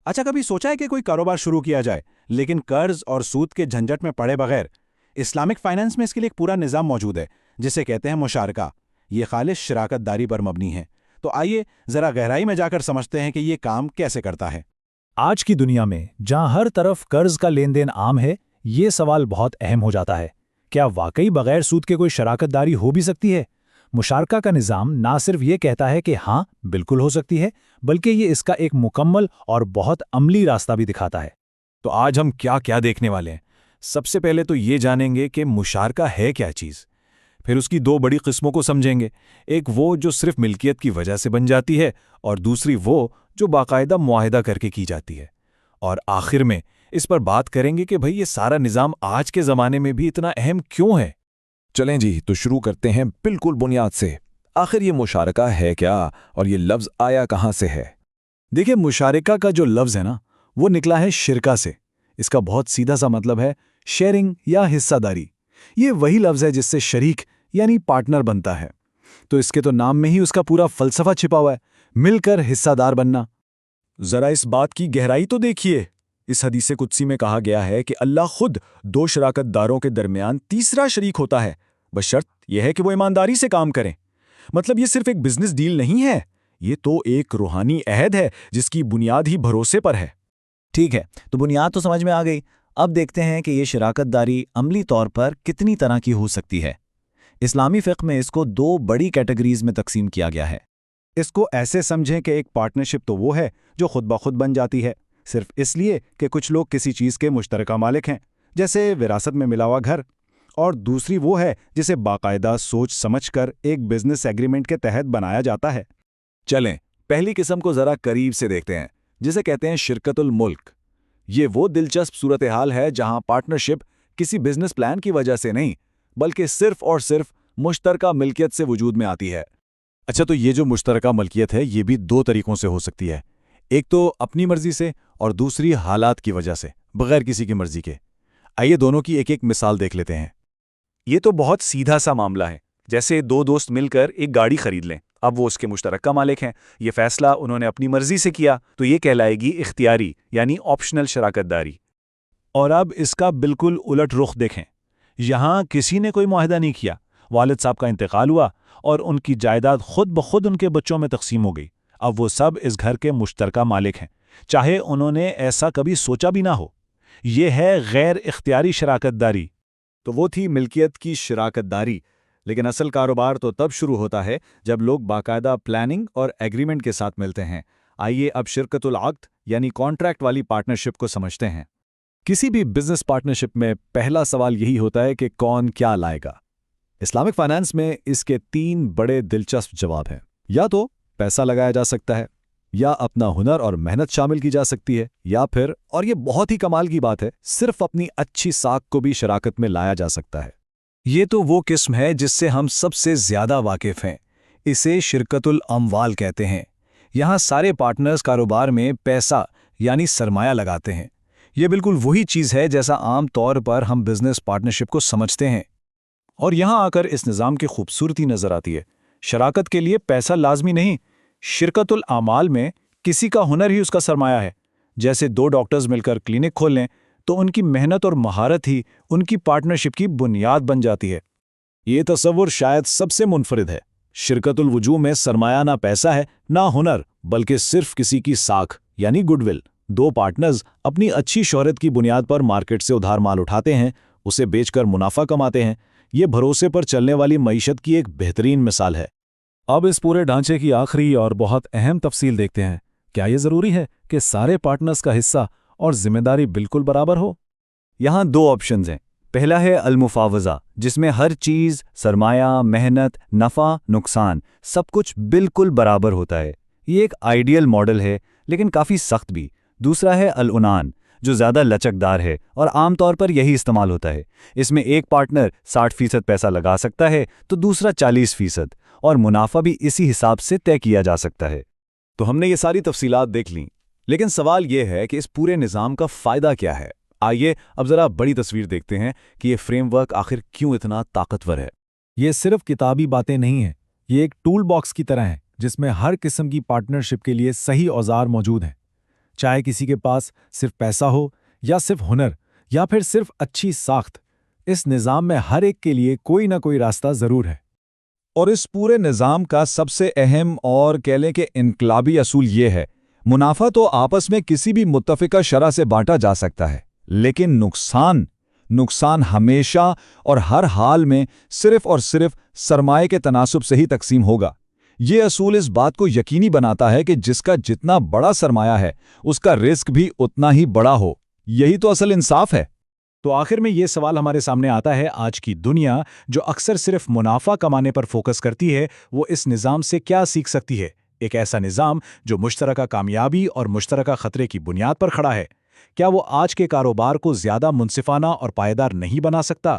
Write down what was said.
अच्छा, कभी सोचा है कि कोई कारोबार शुरू किया जाए लेकिन कर्ज और सूद के झंझट में पड़े बगैर? इस्लामिक फाइनेंस में इसके लिए एक पूरा निज़ाम मौजूद है जिसे कहते हैं मुशारका। ये खालिश शराकत दारी पर मबनी है। तो आइए ज़रा गहराई में जाकर समझते हैं कि ये काम कैसे करता है। आज की दुनिया में जहां हर तरफ कर्ज का लेन देन आम है, ये सवाल बहुत अहम हो जाता है। क्या वाकई बगैर सूद के कोई शराकतदारी हो भी सकती है? मुशारका का निज़ाम ना सिर्फ ये कहता है कि हाँ बिल्कुल हो सकती है, बल्कि ये इसका एक मुकम्मल और बहुत अमली रास्ता भी दिखाता है। तो आज हम क्या क्या देखने वाले हैं? सबसे पहले तो ये जानेंगे कि मुशारका है क्या चीज़। फिर उसकी दो बड़ी किस्मों को समझेंगे, एक वो जो सिर्फ मिल्कियत की वजह से बन जाती है और दूसरी वो जो बाकायदा मुआहिदा करके की जाती है। और आखिर में इस पर बात करेंगे कि भाई ये सारा निज़ाम आज के ज़माने में भी इतना अहम क्यों है। चलें जी, तो शुरू करते हैं बिल्कुल बुनियाद से। आखिर ये मुशारका है क्या और ये लफ्ज़ आया कहाँ से है? देखिए, मुशारका का जो लफ्ज़ है ना, वो निकला है शिरका से। इसका बहुत सीधा सा मतलब है शेयरिंग या हिस्सादारी। ये वही लफ्ज़ है जिससे शरीक यानी पार्टनर बनता है। तो इसके तो नाम में ही उसका पूरा फलसफा छिपा हुआ है, मिलकर हिस्सादार बनना। ज़रा इस बात की गहराई तो देखिए। इस हदीस कुदसी में कहा गया है कि अल्लाह खुद दो शराकतदारों के दरमियान तीसरा शरीक होता है, बशर्त यह है कि वो ईमानदारी से काम करें। मतलब ये सिर्फ एक बिजनेस डील नहीं है, ये तो एक रूहानी अहद है जिसकी बुनियाद ही भरोसे पर है। ठीक है, तो बुनियाद तो समझ में आ गई। अब देखते हैं कि ये शराकतदारी अमली तौर पर कितनी तरह की हो सकती है। इस्लामी फ़िक़्ह में इसको दो बड़ी कैटेगरीज में तकसीम किया गया है। इसको ऐसे समझें कि एक पार्टनरशिप तो वो है जो खुद ब खुद बन जाती है सिर्फ इसलिए कि कुछ लोग किसी चीज़ के मुश्तरका मालिक हैं, जैसे विरासत में मिला हुआ घर। और दूसरी वो है जिसे बाकायदा सोच समझकर एक बिजनेस एग्रीमेंट के तहत बनाया जाता है। चलें पहली किस्म को ज़रा करीब से देखते हैं, जिसे कहते हैं शिरकतुल मुल्क। ये वो दिलचस्प सूरत हाल है जहां पार्टनरशिप किसी बिजनेस प्लान की वजह से नहीं, बल्कि सिर्फ और सिर्फ मुश्तरका मिल्कियत से वजूद में आती है। अच्छा, तो ये जो मुश्तरका मलकियत है, ये भी दो तरीकों से हो सकती है। एक तो अपनी मर्जी से और दूसरी हालात की वजह से, बगैर किसी की मर्जी के। आइए दोनों की एक एक मिसाल देख लेते हैं। ये तो बहुत सीधा सा मामला है, जैसे दो दोस्त मिलकर एक गाड़ी खरीद लें। अब वो उसके मुश्तरका मालिक हैं। ये फैसला उन्होंने अपनी मर्जी से किया, तो ये कहलाएगी इख्तियारी यानी ऑप्शनल शराकतदारी। और अब इसका बिल्कुल उलट रुख देखें। यहाँ किसी ने कोई मुआहिदा नहीं किया, वालिद साहब का इंतकाल हुआ और उनकी जायदाद खुद ब खुद उनके बच्चों में तकसीम हो गई। अब वो सब इस घर के मुश्तरका मालिक हैं, चाहे उन्होंने ऐसा कभी सोचा भी ना हो। ये है गैर इख्तियारी शराकतदारी। तो वो थी मिल्कियत की शराकतदारी। लेकिन असल कारोबार तो तब शुरू होता है जब लोग बाकायदा प्लानिंग और एग्रीमेंट के साथ मिलते हैं। आइए अब शिरकतुल अक़्द यानी कॉन्ट्रैक्ट वाली पार्टनरशिप को समझते हैं। किसी भी बिजनेस पार्टनरशिप में पहला सवाल यही होता है कि कौन क्या लाएगा। इस्लामिक फाइनेंस में इसके तीन बड़े दिलचस्प जवाब हैं। या तो पैसा लगाया जा सकता है, या अपना हुनर और मेहनत शामिल की जा सकती है, या फिर, और ये बहुत ही कमाल की बात है, सिर्फ अपनी अच्छी साख को भी शराकत में लाया जा सकता है। ये तो वो किस्म है जिससे हम सबसे ज्यादा वाकिफ हैं। इसे शिरकतुल अमवाल कहते हैं। यहाँ सारे पार्टनर्स कारोबार में पैसा यानी सरमाया लगाते हैं। ये बिल्कुल वही चीज़ है जैसा आम तौर पर हम बिजनेस पार्टनरशिप को समझते हैं। और यहाँ आकर इस निज़ाम की खूबसूरती नजर आती है। शराकत के लिए पैसा लाजमी नहीं। शिरकतुल आमाल में किसी का हुनर ही उसका सरमाया है। जैसे दो डॉक्टर्स मिलकर क्लिनिक खोल लें तो उनकी मेहनत और महारत ही उनकी पार्टनरशिप की बुनियाद बन जाती है। ये तसव्वुर शायद सबसे मुनफरिद है। शिरकतुल वजूह में सरमाया ना पैसा है ना हुनर, बल्कि सिर्फ किसी की साख यानी गुडविल। दो पार्टनर्स अपनी अच्छी शोहरत की बुनियाद पर मार्केट से उधार माल उठाते हैं, उसे बेचकर मुनाफा कमाते हैं। ये भरोसे पर चलने वाली मईशत की एक बेहतरीन मिसाल है। अब इस पूरे ढांचे की आखिरी और बहुत अहम तफसील देखते हैं। क्या ये ज़रूरी है कि सारे पार्टनर्स का हिस्सा और जिम्मेदारी बिल्कुल बराबर हो? यहाँ दो ऑप्शंस हैं। पहला है अल-मुफावज़ा, जिसमें हर चीज़, सरमाया, मेहनत, नफ़ा, नुकसान सब कुछ बिल्कुल बराबर होता है। ये एक आइडियल मॉडल है, लेकिन काफ़ी सख्त भी। दूसरा है अल-उनान, जो ज़्यादा लचकदार है और आमतौर पर यही इस्तेमाल होता है। इसमें एक पार्टनर 60% पैसा लगा सकता है तो दूसरा 40%, और मुनाफा भी इसी हिसाब से तय किया जा सकता है। तो हमने ये सारी तफसीलात देख लीं, लेकिन सवाल ये है कि इस पूरे निज़ाम का फ़ायदा क्या है। आइए अब ज़रा बड़ी तस्वीर देखते हैं कि ये फ्रेमवर्क आखिर क्यों इतना ताकतवर है। ये सिर्फ किताबी बातें नहीं हैं। ये एक टूल बॉक्स की तरह है जिसमें हर किस्म की पार्टनरशिप के लिए सही औजार मौजूद हैं। چاہے کسی کے پاس صرف پیسہ ہو یا صرف ہنر یا پھر صرف اچھی ساخت، اس نظام میں ہر ایک کے لیے کوئی نہ کوئی راستہ ضرور ہے۔ اور اس پورے نظام کا سب سے اہم اور کہہ لیں کہ انقلابی اصول یہ ہے، منافع تو آپس میں کسی بھی متفقہ شرح سے بانٹا جا سکتا ہے، لیکن نقصان ہمیشہ اور ہر حال میں صرف اور صرف سرمایہ کے تناسب سے ہی تقسیم ہوگا۔ یہ اصول اس بات کو یقینی بناتا ہے کہ جس کا جتنا بڑا سرمایہ ہے اس کا رسک بھی اتنا ہی بڑا ہو۔ یہی تو اصل انصاف ہے۔ تو آخر میں یہ سوال ہمارے سامنے آتا ہے، آج کی دنیا جو اکثر صرف منافع کمانے پر فوکس کرتی ہے، وہ اس نظام سے کیا سیکھ سکتی ہے؟ ایک ایسا نظام جو مشترکہ کامیابی اور مشترکہ خطرے کی بنیاد پر کھڑا ہے، کیا وہ آج کے کاروبار کو زیادہ منصفانہ اور پائیدار نہیں بنا سکتا؟